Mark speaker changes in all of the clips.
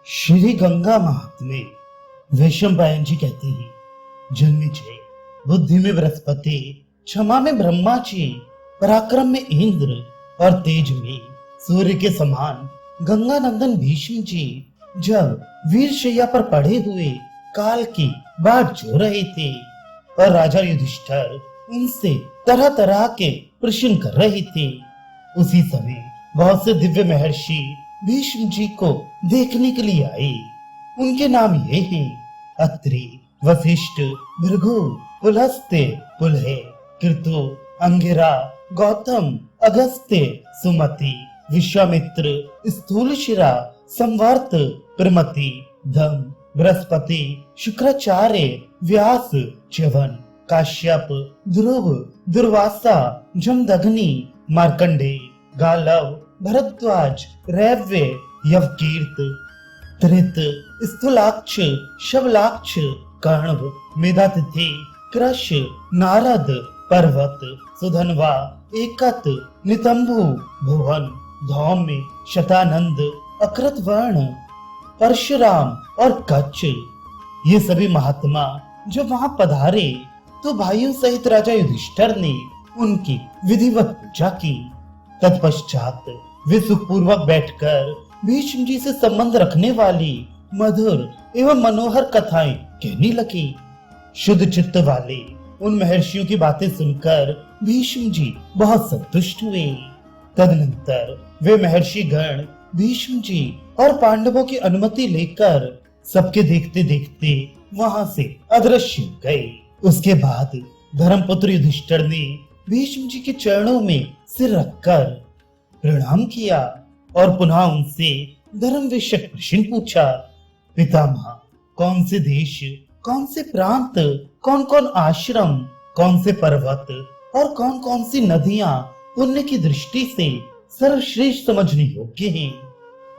Speaker 1: श्री गंगा महात्म्य वैशंपायन जी कहते हैं, जन्मी छे बुद्धि में बृहस्पति, क्षमा में ब्रह्मा जी, पराक्रम में इंद्र और तेज में सूर्य के समान गंगा नंदन भीष्म जी जब वीर शैया पर पड़े हुए काल की बाट जो रहे थे और राजा युधिष्ठिर उनसे तरह तरह के प्रश्न कर रहे थे, उसी समय बहुत से दिव्य महर्षि भीष्म जी को देखने के लिए आए। उनके नाम ये हैं अत्रि, वशिष्ठ, भृगु, पुलस्त्य, पुलह, कृतु, अंगिरा, गौतम, अगस्त्य, सुमति, विश्वामित्र, स्थूलशिरा, संवर्त, प्रमति, धम, बृहस्पति, शुक्राचार्य, व्यास, च्यवन, काश्यप, ध्रुव, दुर्वासा, जमदग्नि, मार्कंडेय, गालव, भरद्वाज, रैव्य, यवकीर्त, त्रित, स्थूलाक्ष, शबलाक्ष, कण्व, मेधातिथि, कृश, नारद, पर्वत, सुधन्वा, एकत, नितंबु, भुवन, धौम्य, शतानंद, अकृतवर्ण, परशुराम और कच्छ, ये सभी महात्मा जो वहां पधारे तो भाइयों सहित राजा युधिष्ठिर ने उनकी विधिवत पूजा की। तत्पश्चात वे सुखपूर्वक बैठकर भीष्म जी से संबंध रखने वाली मधुर एवं मनोहर कथाएं कहने लगी। शुद्ध चित्त वाले उन महर्षियों की बातें सुनकर भीष्म जी बहुत संतुष्ट हुए। तदनंतर वे महर्षि गण भीष्म जी और पांडवों की अनुमति लेकर सबके देखते देखते वहां से अदृश्य हो गए। उसके बाद धर्मपुत्र युधिष्ठिर ने भीष्म जी के चरणों में सिर रखकर प्रणाम किया और पुनः उनसे धर्म विषयक प्रश्न पूछा। पितामह, कौन से देश, कौन से प्रांत, कौन कौन आश्रम, कौन से पर्वत और कौन कौन सी नदियां पुण्य की दृष्टि से सर्वश्रेष्ठ समझने योग्य हैं?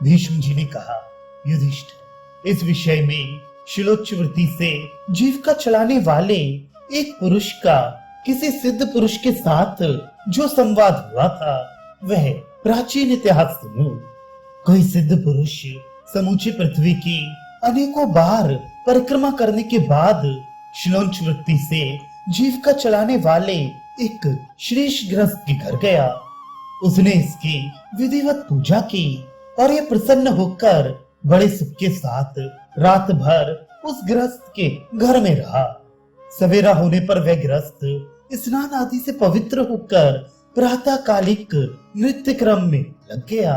Speaker 1: भीष्म जी ने कहा, युधिष्ठिर, इस विषय में शिलोच्चवृत्ति से जीविका चलाने वाले एक पुरुष का किसी सिद्ध पुरुष के साथ जो संवाद हुआ था वह प्राचीन इतिहास सुनो। कोई सिद्ध पुरुष समूची पृथ्वी की अनेकों बार परिक्रमा करने के बाद शिलोच्चवृत्ति से जीविका चलाने वाले एक श्रेष्ठ गृहस्थ के घर गया। उसने इसकी विधिवत पूजा की और ये प्रसन्न होकर बड़े सुख के साथ रात भर उस गृहस्थ के घर में रहा। सवेरा होने पर वह गृहस्थ स्नान आदि से पवित्र होकर प्रातःकालिक नृत्य क्रम में लग गया।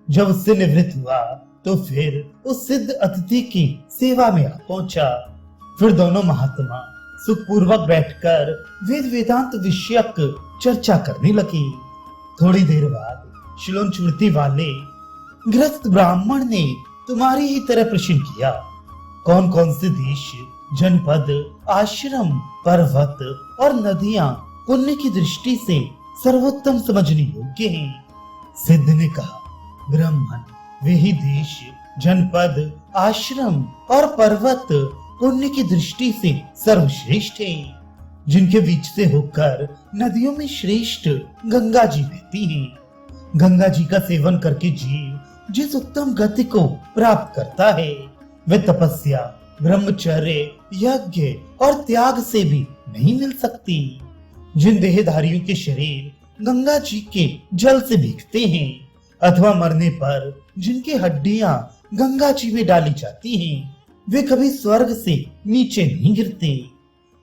Speaker 1: जब उससे निवृत्त हुआ तो फिर उस सिद्ध अतिथि की सेवा में आ पहुंचा। फिर दोनों महात्मा सुखपूर्वक बैठकर वेद वेदांत विषयक चर्चा करने लगी। थोड़ी देर बाद शिलोच्चवृत्ति वाले गृहस्थ ब्राह्मण ने तुम्हारी ही तरह प्रश्न किया, कौन कौन से देश, जनपद, आश्रम, पर्वत और नदियां पुण्य की दृष्टि से सर्वोत्तम समझने योग्य हैं? सिद्ध ने कहा, ब्राह्मण, वे ही देश, जनपद, आश्रम और पर्वत पुण्य की दृष्टि से सर्वश्रेष्ठ हैं, जिनके बीच से होकर नदियों में श्रेष्ठ गंगा जी बहती हैं। गंगा जी का सेवन करके जीव जिस उत्तम गति को प्राप्त करता है वह तपस्या, ब्रह्मचर्य, यज्ञ और त्याग से भी नहीं मिल सकती। जिन देहधारियों के शरीर गंगा जी के जल से भीगते हैं अथवा मरने पर जिनकी हड्डियां गंगा जी में डाली जाती हैं, वे कभी स्वर्ग से नीचे नहीं गिरते।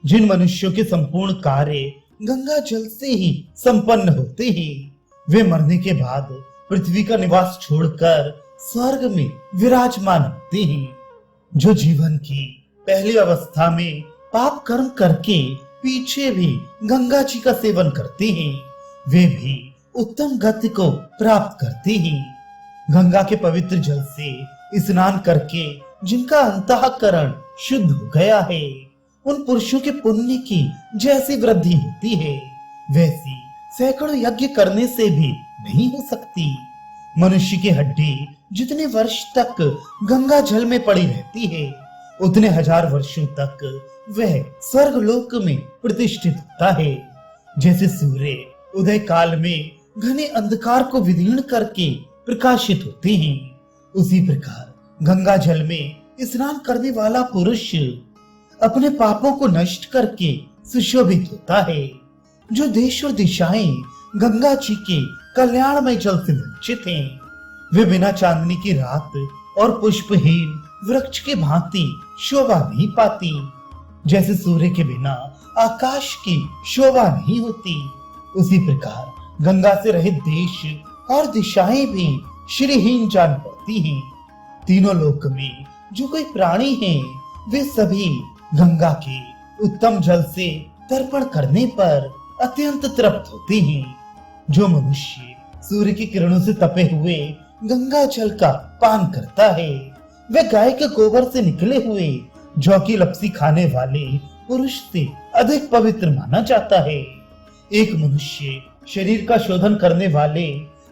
Speaker 1: जिन मनुष्यों के संपूर्ण कार्य गंगा जल से ही संपन्न होते हैं, वे मरने के बाद पृथ्वी का निवास छोड़कर स्वर्ग में विराजमान होते हैं। जो जीवन की पहली अवस्था में पाप कर्म करके पीछे भी गंगा जी का सेवन करते हैं, वे भी उत्तम गति को प्राप्त करते हैं। गंगा के पवित्र जल से स्नान करके जिनका अंतःकरण शुद्ध हो गया है, उन पुरुषों के पुण्य की जैसी वृद्धि होती है वैसी सैकड़ों यज्ञ करने से भी नहीं हो सकती। मनुष्य की हड्डी जितने वर्ष तक गंगा जल में पड़ी रहती है उतने हजार वर्षों तक वह स्वर्ग लोक में प्रतिष्ठित होता है। जैसे सूर्य उदय काल में घने अंधकार को विदीर्ण करके प्रकाशित होते हैं, उसी प्रकार गंगा जल में स्नान करने वाला पुरुष अपने पापों को नष्ट करके सुशोभित होता है। जो देश और दिशाएं गंगा जी के कल्याणमय जल से वंचित हैं, वे बिना चांदनी की रात और पुष्पहीन वृक्ष की भांति शोभा नहीं पाती। जैसे सूर्य के बिना आकाश की शोभा नहीं होती, उसी प्रकार गंगा से रहित देश और दिशाएं भी श्रीहीन जान पड़ती हैं। तीनों लोक में जो कोई प्राणी हैं, वे सभी गंगा के उत्तम जल से तर्पण करने पर अत्यंत तृप्त होते हैं। जो मनुष्य सूर्य की किरणों से तपे हुए गंगा जल का पान करता है, वह गाय के गोबर से निकले हुए जौ की लपसी खाने वाले पुरुष से अधिक पवित्र माना जाता है। एक मनुष्य शरीर का शोधन करने वाले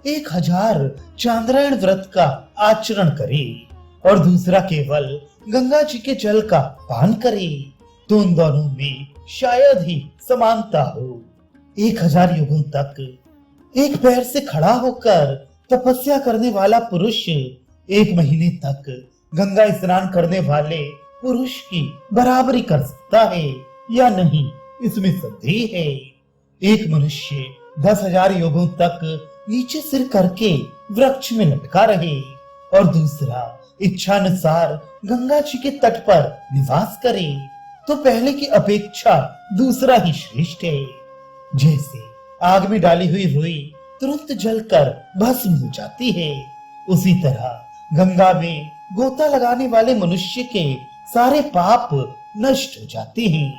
Speaker 1: 1000 चांद्रायण व्रत का आचरण करे और दूसरा केवल गंगा जी के जल का पान करे, तो उन दोनों में शायद ही समानता हो। 1000 युगों तक एक पैर से खड़ा होकर तपस्या करने वाला पुरुष 1 महीने तक गंगा स्नान करने वाले पुरुष की बराबरी कर सकता है या नहीं, इसमें संदेह है। एक मनुष्य 10,000 योगों तक नीचे सिर करके वृक्ष में लटका रहे और दूसरा इच्छानुसार गंगा जी के तट पर निवास करे, तो पहले की अपेक्षा दूसरा ही श्रेष्ठ है। जैसे आग में डाली हुई रुई तुरंत जलकर भस्म हो जाती है, उसी तरह गंगा में गोता लगाने वाले मनुष्य के सारे पाप नष्ट हो जाते हैं।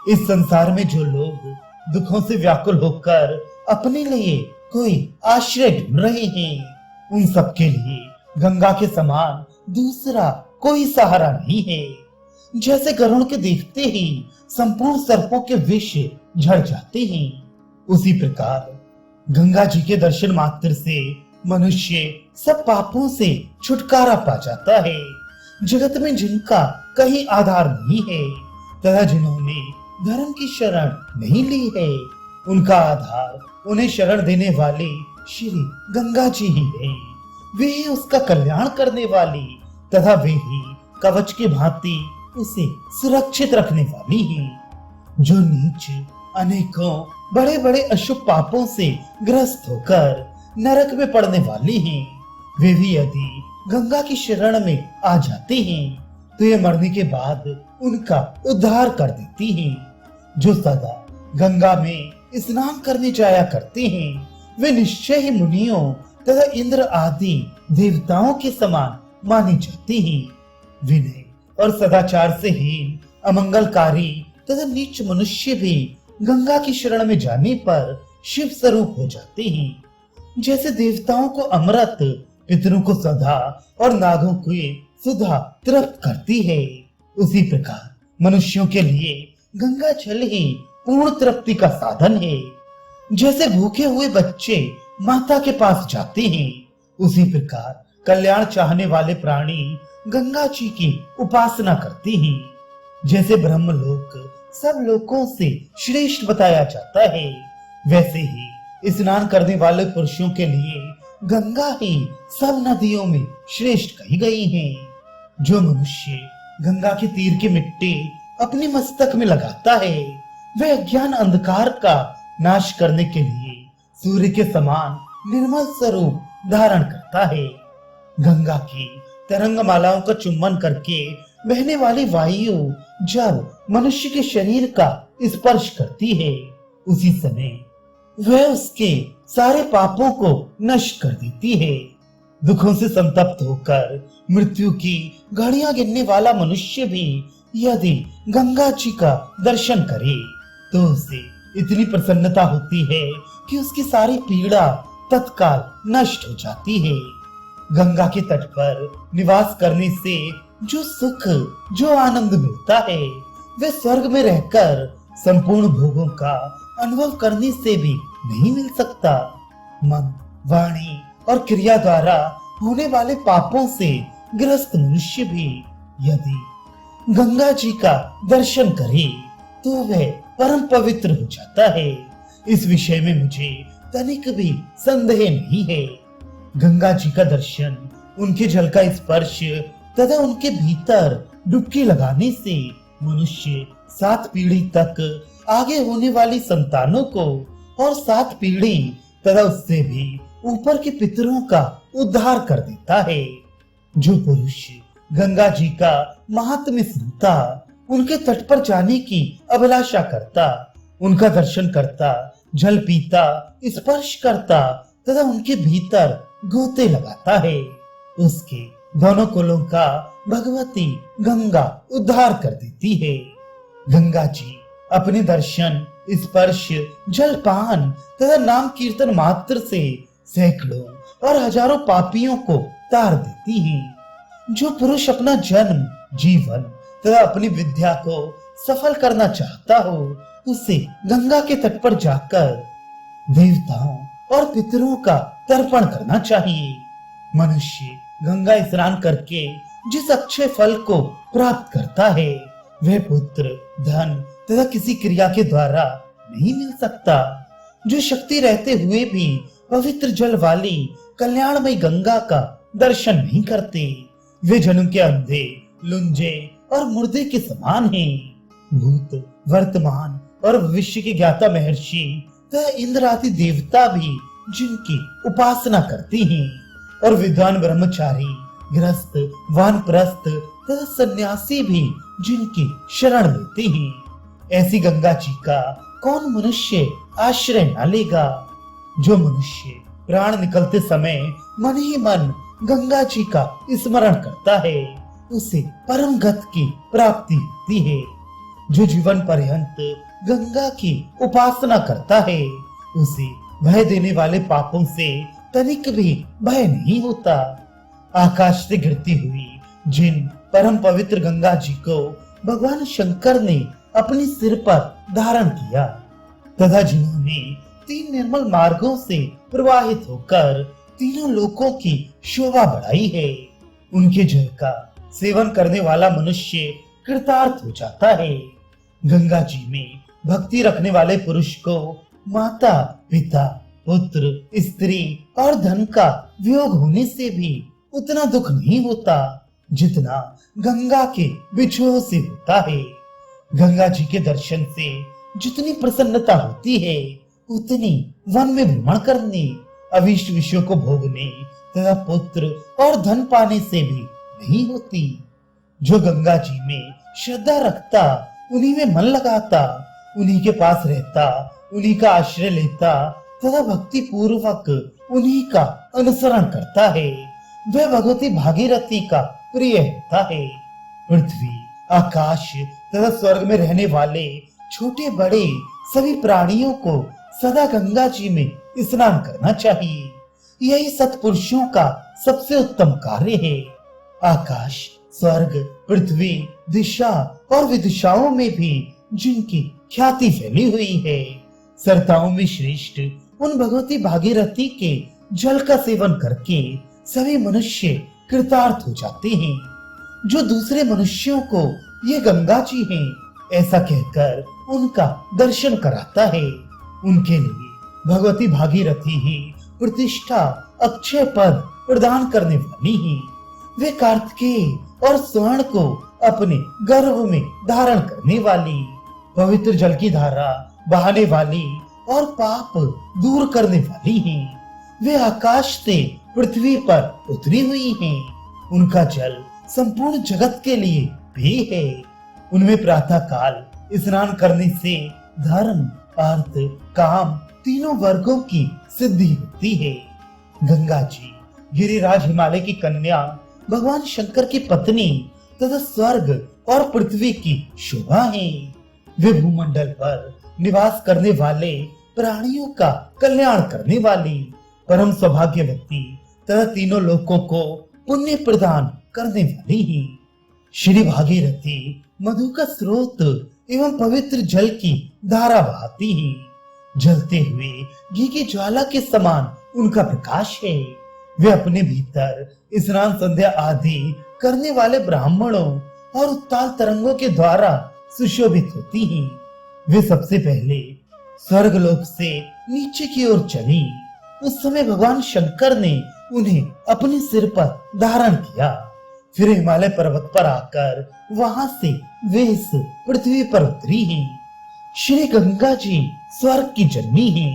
Speaker 1: इस संसार में जो लोग दुखों से व्याकुल होकर अपने लिए कोई आश्रय ढूंढ रहे हैं, उन सबके लिए गंगा के समान दूसरा कोई सहारा नहीं है। जैसे गरुड़ के देखते ही संपूर्ण सर्पों के विष झड़ जाते हैं, उसी प्रकार गंगा जी के दर्शन मात्र से मनुष्य सब पापों से छुटकारा पा जाता है। जगत में जिनका कहीं आधार नहीं है तथा जिन्होंने धर्म की शरण नहीं ली है, उनका आधार उन्हें शरण देने वाले श्री गंगा जी ही है। वे ही उसका कल्याण करने वाली तथा वे ही कवच की भांति उसे सुरक्षित रखने वाली है। जो नीच अनेकों बड़े बड़े अशुभ पापों से ग्रस्त होकर नरक में पड़ने वाले हैं, वे भी यदि गंगा की शरण में आ जाते हैं तो ये मरने के बाद उनका उद्धार कर देती हैं। जो सदा गंगा में स्नान करने जाया करते हैं, वे निश्चय ही मुनियों तथा इंद्र आदि देवताओं के समान माने जाते हैं। विनय और सदाचार से हीन अमंगलकारी तथा नीच मनुष्य भी गंगा की शरण में जाने पर शिव स्वरूप हो जाते हैं। जैसे देवताओं को अमृत, पितरों को सदा और नागों को सुधा तृप्त करती है, उसी प्रकार मनुष्यों के लिए गंगा जल ही पूर्ण तृप्ति का साधन है। जैसे भूखे हुए बच्चे माता के पास जाते हैं, उसी प्रकार कल्याण चाहने वाले प्राणी गंगा जी की उपासना करते हैं। जैसे ब्रह्मलोक सब लोकों से श्रेष्ठ बताया जाता है, वैसे ही स्नान करने वाले पुरुषों के लिए गंगा ही सब नदियों में श्रेष्ठ कही गई है। जो मनुष्य गंगा के तीर की मिट्टी अपने मस्तक में लगाता है, वह अज्ञान अंधकार का नाश करने के लिए सूर्य के समान निर्मल स्वरूप धारण करता है। गंगा की तरंग मालाओं का चुम्बन करके बहने वाली वायु जब मनुष्य के शरीर का स्पर्श करती है, उसी समय वह उसके सारे पापों को नष्ट कर देती है। दुखों से संतप्त होकर मृत्यु की घड़ियां गिनने वाला मनुष्य भी यदि गंगा जी का दर्शन करे तो उसे इतनी प्रसन्नता होती है कि उसकी सारी पीड़ा तत्काल नष्ट हो जाती है। गंगा के तट पर निवास करने से जो सुख, जो आनंद मिलता है, वे स्वर्ग में रहकर संपूर्ण भोगों का अनुभव करने से भी नहीं मिल सकता। मन, वाणी और क्रिया द्वारा होने वाले पापों से ग्रस्त मनुष्य भी यदि गंगा जी का दर्शन करे तो वह परम पवित्र हो जाता है। इस विषय में मुझे तनिक भी संदेह नहीं है। गंगा जी का दर्शन, उनके जल का स्पर्श तथा उनके भीतर डुबकी लगाने से मनुष्य 7 पीढ़ी तक आगे होने वाली संतानों को और 7 पीढ़ी तथा उससे भी ऊपर के पितरों का उद्धार कर देता है। जो पुरुष गंगा जी का महात्म्य सुनता, उनके तट पर जाने की अभिलाषा करता, उनका दर्शन करता, जल पीता, स्पर्श करता तथा उनके भीतर गोते लगाता है, उसके दोनों कुलों का भगवती गंगा उद्धार कर देती है। गंगा जी अपने दर्शन, स्पर्श, जलपान तथा नाम कीर्तन मात्र से सैकड़ों और हजारों पापियों को तार देती है। जो पुरुष अपना जन्म, जीवन तथा अपनी विद्या को सफल करना चाहता हो, उसे गंगा के तट पर जाकर देवताओं और पितरों का तर्पण करना चाहिए। मनुष्य गंगा स्नान करके जिस अक्षय फल को प्राप्त करता है, वह पुत्र, धन तथा किसी क्रिया के द्वारा नहीं मिल सकता। जो शक्ति रहते हुए भी पवित्र जल वाली कल्याणमयी गंगा का दर्शन नहीं करते, वे जन्म के अंधे, लुंजे और मुर्दे के समान हैं। भूत, वर्तमान और भविष्य के ज्ञाता महर्षि तथा इंद्र आदि देवता भी जिनकी उपासना करते हैं, और विद्वान ब्रह्मचारी, गृहस्थ, वानप्रस्थ तथा सन्यासी भी जिनकी शरण लेते हैं, ऐसी गंगा जी का कौन मनुष्य आश्रय न लेगा। जो मनुष्य प्राण निकलते समय मन ही मन गंगा जी का स्मरण करता है, उसे परम गति की प्राप्ति होती है। जो जीवन पर्यंत गंगा की उपासना करता है, उसे भय देने वाले पापों से तनिक भी भय नहीं होता। आकाश से गिरती हुई जिन परम पवित्र गंगा जी को भगवान शंकर ने अपने सिर पर धारण किया तथा जिन्होंने 3 निर्मल मार्गों से प्रवाहित होकर तीनों लोकों की शोभा बढ़ाई है, उनके जल का सेवन करने वाला मनुष्य कृतार्थ हो जाता है। गंगा जी में भक्ति रखने वाले पुरुष को माता, पिता, पुत्र, स्त्री और धन का वियोग होने से भी उतना दुख नहीं होता जितना गंगा के बिछुओं से होता है। गंगा जी के दर्शन से जितनी प्रसन्नता होती है, उतनी वन में भ्रमण करने, अभीष्ट विषयों को भोगने तथा पुत्र और धन पाने से भी नहीं होती। जो गंगा जी में श्रद्धा रखता, उन्हीं में मन लगाता, उन्हीं के पास रहता, उन्हीं का आश्रय लेता तथा भक्ति पूर्वक उन्हीं का अनुसरण करता है, वह भगवती भागीरथी का प्रिय होता है। पृथ्वी, आकाश तथा स्वर्ग में रहने वाले छोटे बड़े सभी प्राणियों को सदा गंगा जी में स्नान करना चाहिए। यही सत्पुरुषों का सबसे उत्तम कार्य है। आकाश, स्वर्ग, पृथ्वी, दिशा और विदिशाओं में भी जिनकी ख्याति फैली हुई है, सरताओं में श्रेष्ठ उन भगवती भागीरथी के जल का सेवन करके सभी मनुष्य कृतार्थ हो जाते हैं। जो दूसरे मनुष्यों को ये गंगा जी हैं ऐसा कहकर उनका दर्शन कराता है, उनके लिए भगवती भागीरथी ही प्रतिष्ठा, अक्षय पद प्रदान करने वाली है। वे कार्तिकेय और स्वर्ण को अपने गर्भ में धारण करने वाली, पवित्र जल की धारा बहाने वाली और पाप दूर करने वाली हैं। वे आकाश से पृथ्वी पर उतरी हुई हैं। उनका जल संपूर्ण जगत के लिए पेय है। उनमें प्रातः काल स्नान करने से धर्म, अर्थ, काम तीनों वर्गों की सिद्धि होती है। गंगा जी गिरिराज हिमालय की कन्या, भगवान शंकर की पत्नी तथा स्वर्ग और पृथ्वी की शोभा है। वे भूमंडल पर निवास करने वाले प्राणियों का कल्याण करने वाली, परम सौभाग्यवती तथा तीनों लोकों को पुण्य प्रदान करने वाली ही। श्री भागीरथी मधु का स्रोत एवं पवित्र जल की धारा बहाती है। जलते हुए घी की ज्वाला के समान उनका प्रकाश है। वे अपने भीतर स्नान, संध्या आदि करने वाले ब्राह्मणों और उत्ताल तरंगों के द्वारा सुशोभित होती हैं। वे सबसे पहले स्वर्ग लोक से नीचे की ओर चली। उस समय भगवान शंकर ने उन्हें अपने सिर पर धारण किया। फिर हिमालय पर्वत पर आकर वहां से वे इस पृथ्वी पर उतरी हैं। श्री गंगा जी स्वर्ग की जन्मी हैं,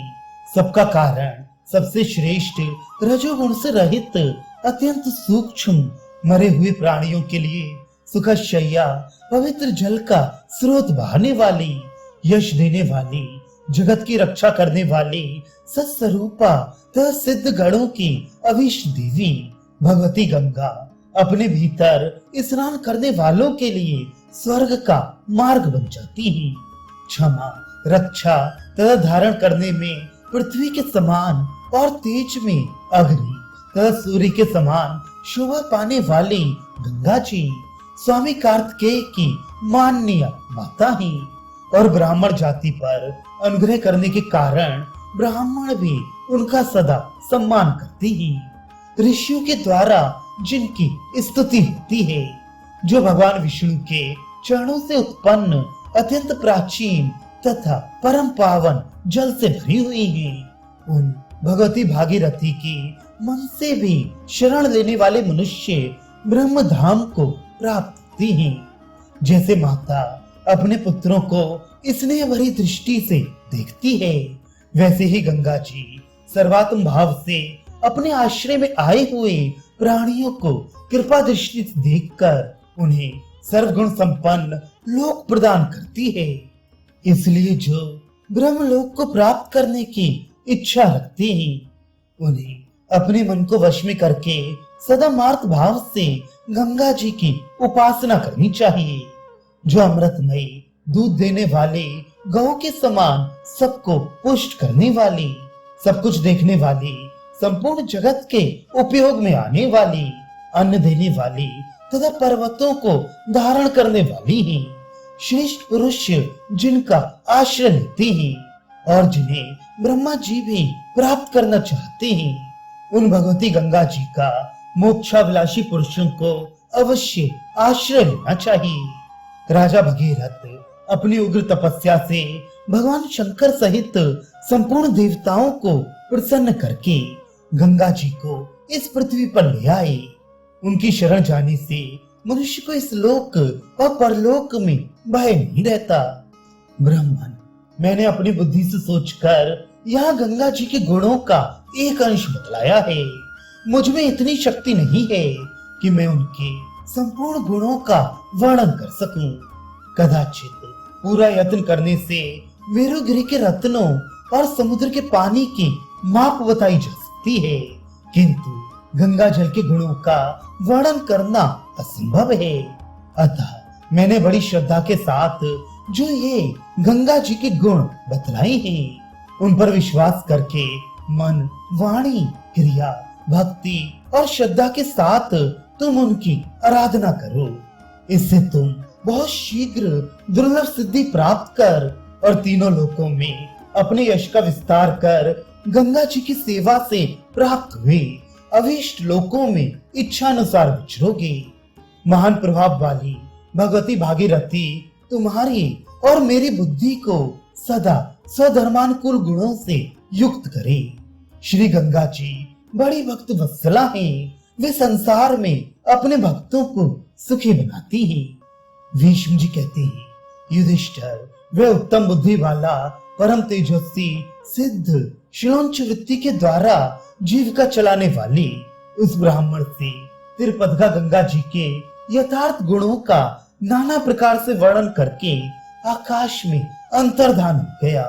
Speaker 1: सबका कारण, सबसे श्रेष्ठ, रजोगुण से रहित, अत्यंत सूक्ष्म, मरे हुए प्राणियों के लिए सुखद शैया, पवित्र जल का स्रोत बहाने वाली, यश देने वाली, जगत की रक्षा करने वाली, सत्स्वरूपा तथा सिद्ध गणों की अभीष्ट देवी भगवती गंगा अपने भीतर स्नान करने वालों के लिए स्वर्ग का मार्ग बन जाती है। क्षमा, रक्षा तथा धारण करने में पृथ्वी के समान और तेज में अग्नि तथा सूर्य के समान शोभा पाने वाली गंगा जी स्वामी कार्तिकेय की माननीय माता है और ब्राह्मण जाति पर अनुग्रह करने के कारण ब्राह्मण भी उनका सदा सम्मान करते हैं। ऋषियों के द्वारा जिनकी स्तुति होती है, जो भगवान विष्णु के चरणों से उत्पन्न अत्यंत प्राचीन तथा परम पावन जल से भरी हुई है, उन भगवती भागीरथी की मन से भी शरण लेने वाले मनुष्य ब्रह्म धाम को प्राप्त होती हैं। जैसे माता अपने पुत्रों को स्नेह भरी दृष्टि से देखती है, वैसे ही गंगा जी सर्वात्म भाव से अपने आश्रय में आए हुए प्राणियों को कृपा दृष्टि से देखकर उन्हें सर्वगुण संपन्न लोक प्रदान करती है। इसलिए जो ब्रह्मलोक को प्राप्त करने की इच्छा रखते हैं, उन्हें अपने मन को वश में करके सदा मार्ग भाव से गंगा जी की उपासना करनी चाहिए, जो अमृतमयी दूध देने वाले गौ के समान सबको पुष्ट करने वाली, सब कुछ देखने वाली, संपूर्ण जगत के उपयोग में आने वाली, अन्न देने वाली तथा पर्वतों को धारण करने वाली है। श्रेष्ठ पुरुष जिनका आश्रय लेते हैं और जिन्हें ब्रह्मा जी भी प्राप्त करना चाहते हैं, उन भगवती गंगा जी का मोक्षाभिलाषी पुरुषों को अवश्य आश्रय लेना चाहिए। राजा भगीरथ अपनी उग्र तपस्या से भगवान शंकर सहित संपूर्ण देवताओं को प्रसन्न करके गंगा जी को इस पृथ्वी पर ले आए। उनकी शरण जाने से मनुष्य को इस लोक और परलोक में भय नहीं रहता। ब्राह्मण, मैंने अपनी बुद्धि से सोचकर यहाँ गंगा जी के गुणों का एक अंश बतलाया है। मुझ में इतनी शक्ति नहीं है कि मैं उनके संपूर्ण गुणों का वर्णन कर सकूं। कदाचित पूरा यत्न करने से मेरुगिरी के रत्नों और समुद्र के पानी की माप बताई जा सकती है, किंतु गंगा जल के गुणों का वर्णन करना असंभव है। अतः मैंने बड़ी श्रद्धा के साथ जो ये गंगा जी के गुण बतलाए हैं, उन पर विश्वास करके मन, वाणी, क्रिया, भक्ति और श्रद्धा के साथ तुम उनकी आराधना करो। इससे तुम बहुत शीघ्र दुर्लभ सिद्धि प्राप्त कर और तीनों लोकों में अपने यश का विस्तार कर गंगा जी की सेवा से प्राप्त हुए अभीष्ट लोकों में इच्छानुसार विचरोगे। महान प्रभाव वाली भगवती भागीरथी तुम्हारी और मेरी बुद्धि को सदा स्वधर्मानुकूल गुणों से युक्त करे। श्री गंगा जी बड़ी भक्त वत्सला हैं, वे संसार में अपने भक्तों को सुखी बनाती हैं। भीष्म जी कहते हैं, युधिष्ठिर, वे उत्तम बुद्धि वाला, परम तेजस्वी, सिद्ध, शिलोंच वृत्ति के द्वारा जीविका चलाने वाली उस ब्राह्मण से तिरुपतगा गंगा जी के यथार्थ गुणों का नाना प्रकार से वर्णन करके आकाश में अंतर्धान हो गया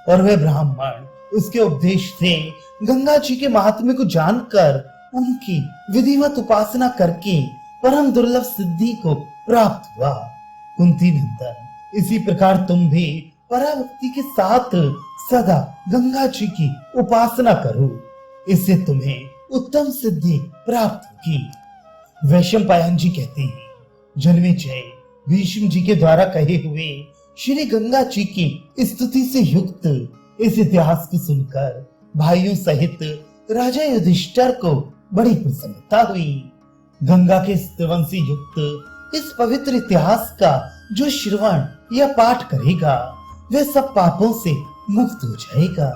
Speaker 1: और वह ब्राह्मण उसके उपदेश से गंगा जी के महात्म्य को जानकर उनकी विधिवत उपासना करके परम दुर्लभ सिद्धि को प्राप्त हुआ। कुंती नंदन, इसी प्रकार तुम भी पराभक्ति के साथ सदा गंगा जी की उपासना करो, इससे तुम्हें उत्तम सिद्धि प्राप्त होगी। वैशंपायन जी कहते हैं, जन्मेजय भीष्म जी के द्वारा कहे हुए श्री गंगा जी की स्तुति से युक्त इस इतिहास को सुनकर भाइयों सहित राजा युधिष्ठिर को बड़ी प्रसन्नता हुई। गंगा के स्तवन से युक्त इस पवित्र इतिहास का जो श्रवण या पाठ करेगा, वह सब पापों से मुक्त हो जाएगा।